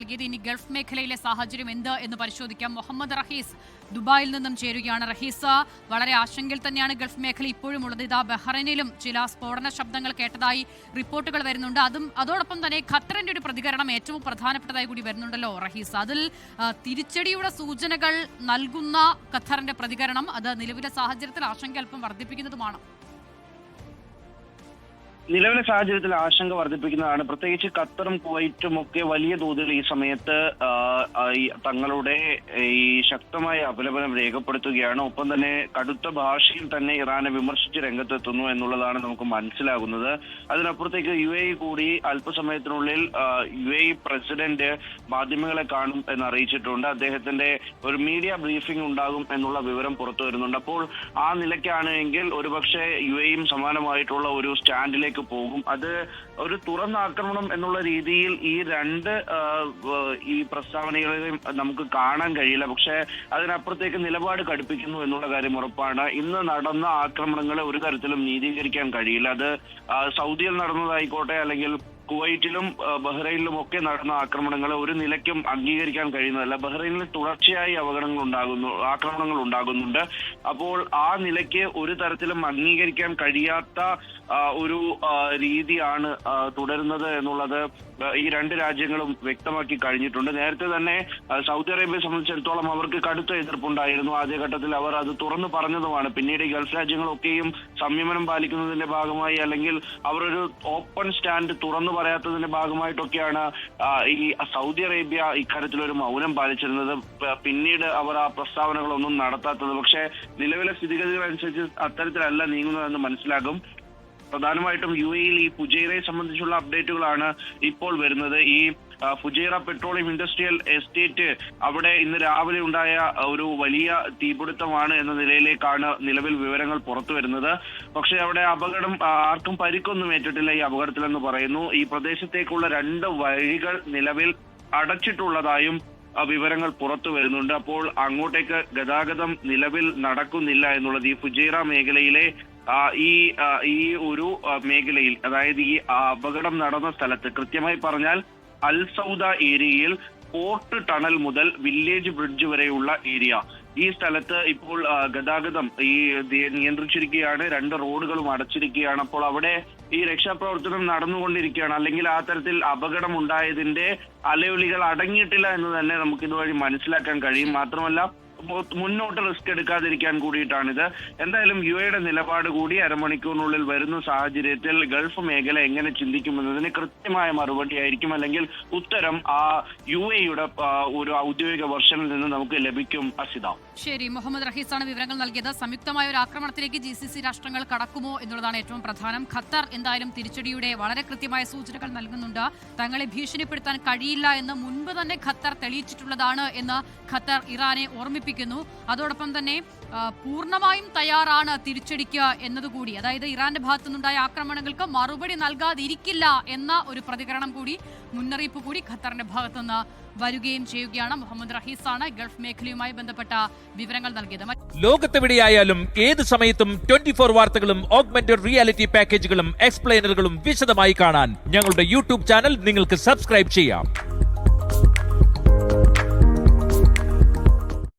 നൽകിയത്. ഇനി ഗൾഫ് മേഖലയിലെ സാഹചര്യം എന്ത് എന്ന് പരിശോധിക്കാം. മുഹമ്മദ് റഹീസ് ദുബായിൽ നിന്നും ചേരുകയാണ്. റഹീസ്, വളരെ ആശങ്കയിൽ തന്നെയാണ് ഗൾഫ് മേഖല ഇപ്പോഴും ഉള്ളത്. ഇതാ ബഹ്റൈനിലും ചില സ്ഫോടന ശബ്ദങ്ങൾ കേട്ടതായി റിപ്പോർട്ടുകൾ വരുന്നുണ്ട്. അതോടൊപ്പം തന്നെ ഖത്തറിന്റെ ഒരു പ്രതികരണം ഏറ്റവും പ്രധാനപ്പെട്ടതായി കൂടി വരുന്നുണ്ടല്ലോ റഹീസ്. അതിൽ തിരിച്ചടിയുടെ സൂചനകൾ നൽകുന്ന ഖത്തറിന്റെ പ്രതികരണം അത് നിലവിലെ സാഹചര്യത്തിൽ ആശങ്ക അല്പം വർദ്ധിപ്പിക്കുന്നതുമാണ്. നിലവിലെ സാഹചര്യത്തിൽ ആശങ്ക വർദ്ധിപ്പിക്കുന്നതാണ്. പ്രത്യേകിച്ച് ഖത്തറും കുവൈറ്റും ഒക്കെ വലിയ തോതിൽ ഈ സമയത്ത് തങ്ങളുടെ ഈ ശക്തമായ അപലപനം രേഖപ്പെടുത്തുകയാണ്. ഒപ്പം തന്നെ കടുത്ത ഭാഷയിൽ തന്നെ ഇറാനെ വിമർശിച്ച് രംഗത്തെത്തുന്നു എന്നുള്ളതാണ് നമുക്ക് മനസ്സിലാകുന്നത്. അതിനപ്പുറത്തേക്ക് UAE കൂടി അല്പസമയത്തിനുള്ളിൽ UAE പ്രസിഡന്റ് മാധ്യമങ്ങളെ കാണും എന്ന് അറിയിച്ചിട്ടുണ്ട്. അദ്ദേഹത്തിന്റെ ഒരു മീഡിയ ബ്രീഫിംഗ് ഉണ്ടാകും എന്നുള്ള വിവരം പുറത്തു വരുന്നുണ്ട്. അപ്പോൾ ആ നിലയ്ക്കാണ് എങ്കിൽ ഒരുപക്ഷെ UAEയും സമാനമായിട്ടുള്ള ഒരു സ്റ്റാൻഡിലേക്ക് പോകും. അത് ഒരു തുറന്ന ആക്രമണം എന്നുള്ള രീതിയിൽ ഈ രണ്ട് ഈ പ്രസ്താവനകളെയും നമുക്ക് കാണാൻ കഴിയില്ല. പക്ഷെ അതിനപ്പുറത്തേക്ക് നിലപാട് കടുപ്പിക്കുന്നു എന്നുള്ള കാര്യം ഉറപ്പാണ്. ഇന്ന് നടന്ന ആക്രമണങ്ങളെ ഒരു തരത്തിലും നീതീകരിക്കാൻ കഴിയില്ല. അത് സൗദിയിൽ നടന്നതായിക്കോട്ടെ അല്ലെങ്കിൽ കുവൈറ്റിലും ബഹ്റൈനിലും ഒക്കെ നടന്ന ആക്രമണങ്ങൾ ഒരു നിലയ്ക്കും അംഗീകരിക്കാൻ കഴിയുന്നതല്ല. ബഹ്റൈനിൽ തുടർച്ചയായി ആക്രമണങ്ങൾ ഉണ്ടാകുന്നുണ്ട്. അപ്പോൾ ആ നിലയ്ക്ക് ഒരു തരത്തിലും അംഗീകരിക്കാൻ കഴിയാത്ത ഒരു രീതിയാണ് തുടരുന്നത് എന്നുള്ളത് ഈ രണ്ട് രാജ്യങ്ങളും വ്യക്തമാക്കി കഴിഞ്ഞിട്ടുണ്ട്. നേരത്തെ തന്നെ സൗദി അറേബ്യയെ സംബന്ധിച്ചിടത്തോളം അവർക്ക് കടുത്ത എതിർപ്പുണ്ടായിരുന്നു. ആദ്യഘട്ടത്തിൽ അവർ അത് തുറന്നു പറഞ്ഞതുമാണ്. പിന്നീട് ഗൾഫ് രാജ്യങ്ങളൊക്കെയും സംയമനം പാലിക്കുന്നതിന്റെ ഭാഗമായി അല്ലെങ്കിൽ അവർ ഒരു ഓപ്പൺ സ്റ്റാൻഡ് തുറന്നു പറയാത്തതിന്റെ ഭാഗമായിട്ടൊക്കെയാണ് ഈ സൗദി അറേബ്യ ഇക്കാര്യത്തിലൊരു മൗനം പാലിച്ചിരുന്നത്. പിന്നീട് അവർ ആ പ്രസ്താവനകളൊന്നും നടത്താത്തത്. പക്ഷേ നിലവിലെ സ്ഥിതിഗതികൾ അനുസരിച്ച് അത്തരത്തിലല്ല നീങ്ങുന്നതെന്ന് മനസ്സിലാകും. പ്രധാനമായിട്ടും UAE ഈ ഫുജൈറയെ സംബന്ധിച്ചുള്ള അപ്ഡേറ്റുകളാണ് ഇപ്പോൾ വരുന്നത്. ഈ ഫുജൈറ പെട്രോളിയം ഇൻഡസ്ട്രിയൽ എസ്റ്റേറ്റ് അവിടെ ഇന്ന് രാവിലെ ഉണ്ടായ ഒരു വലിയ തീപിടുത്തമാണ് എന്ന നിലയിലേക്കാണ് നിലവിൽ വിവരങ്ങൾ പുറത്തു വരുന്നത്. പക്ഷേ അവിടെ അപകടം ആർക്കും പരിക്കൊന്നും ഏറ്റിട്ടില്ല ഈ അപകടത്തിലെന്ന് പറയുന്നു. ഈ പ്രദേശത്തേക്കുള്ള 2 വഴികൾ നിലവിൽ അടച്ചിട്ടുള്ളതായും വിവരങ്ങൾ പുറത്തു വരുന്നുണ്ട്. അപ്പോൾ അങ്ങോട്ടേക്ക് ഗതാഗതം നിലവിൽ നടക്കുന്നില്ല എന്നുള്ളത് ഈ ഫുജൈറ മേഖലയിലെ ഈ ഒരു മേഖലയിൽ, അതായത് ഈ അപകടം നടന്ന സ്ഥലത്ത് കൃത്യമായി പറഞ്ഞാൽ അൽ സൗദ ഏരിയയിൽ പോർട്ട് ടണൽ മുതൽ വില്ലേജ് ബ്രിഡ്ജ് വരെയുള്ള ഏരിയ, ഈ സ്ഥലത്ത് ഇപ്പോൾ ഗതാഗതം നിയന്ത്രിച്ചിരിക്കുകയാണ്. 2 റോഡുകളും അടച്ചിരിക്കുകയാണ്. അപ്പോൾ അവിടെ ഈ രക്ഷാപ്രവർത്തനം നടന്നുകൊണ്ടിരിക്കുകയാണ്. അല്ലെങ്കിൽ ആ തരത്തിൽ അപകടം ഉണ്ടായതിന്റെ അലയൊലികൾ അടങ്ങിയിട്ടില്ല എന്ന് തന്നെ നമുക്ക് ഇതുവഴി മനസ്സിലാക്കാൻ കഴിയും. മാത്രമല്ല മുന്നോട്ട് റിസ്ക് എടുക്കാതിരിക്കാൻ കൂടിയിട്ടാണിത്. എന്തായാലും UAEയുടെ നിലപാട് കൂടി അരമണിക്കൂറിനുള്ളിൽ വരുന്ന സാഹചര്യത്തിൽ ഗൾഫ് മേഖല എങ്ങനെ ചിന്തിക്കുമെന്നതിന് കൃത്യമായ മറുപടി ആയിരിക്കും, അല്ലെങ്കിൽ ഉത്തരം ആ UAEയുടെ ഒരു ഔദ്യോഗിക വെർഷനിൽ നിന്ന് നമുക്ക് ലഭിക്കും. അസിത, ശരി, മുഹമ്മദ് റഹീസാണ് വിവരങ്ങൾ നൽകിയത്. സംയുക്തമായ ഒരു ആക്രമണത്തിലേക്ക് GCC രാഷ്ട്രങ്ങൾ കടക്കുമോ എന്നുള്ളതാണ് ഏറ്റവും പ്രധാനം. ഖത്തർ എന്തായാലും തിരിച്ചടിയുടെ വളരെ കൃത്യമായ സൂചനകൾ നൽകുന്നുണ്ട്. തങ്ങളെ ഭീഷണിപ്പെടുത്താൻ കഴിയില്ല എന്ന് മുൻപ് തന്നെ ഖത്തർ തെളിയിച്ചിട്ടുള്ളതാണ് എന്ന് ഖത്തർ ഇറാനെ ഓർമ്മിപ്പിക്കുന്നു. അതോടൊപ്പം തന്നെ പൂർണ്ണമായും തയ്യാറാണ് തിരിച്ചടിക്കുക എന്നതുകൂടി, അതായത് ഇറാന്റെ ഭാഗത്തുനിന്നുണ്ടായ ആക്രമണങ്ങൾക്ക് മറുപടി നൽകാതിരിക്കില്ല എന്ന ഒരു പ്രതികരണം കൂടി, മുന്നറിയിപ്പ് കൂടി ഖത്തറിന്റെ ഭാഗത്തുനിന്ന് വരികയും ചെയ്യുകയാണ്. മുഹമ്മദ് റഹീസാണ് ഗൾഫ് മേഖലയുമായി ബന്ധപ്പെട്ട വിവരങ്ങൾ നൽകിയത്. ലോകത്തെവിടെയായാലും ഏത് സമയത്തും 24 വാർത്തകളും ഓഗ്മെന്റഡ് റിയാലിറ്റി പാക്കേജുകളും എക്സ്പ്ലെയിനറുകളും വിശദമായി കാണാൻ ഞങ്ങളുടെ YouTube ചാനൽ നിങ്ങൾക്ക് സബ്സ്ക്രൈബ് ചെയ്യാം.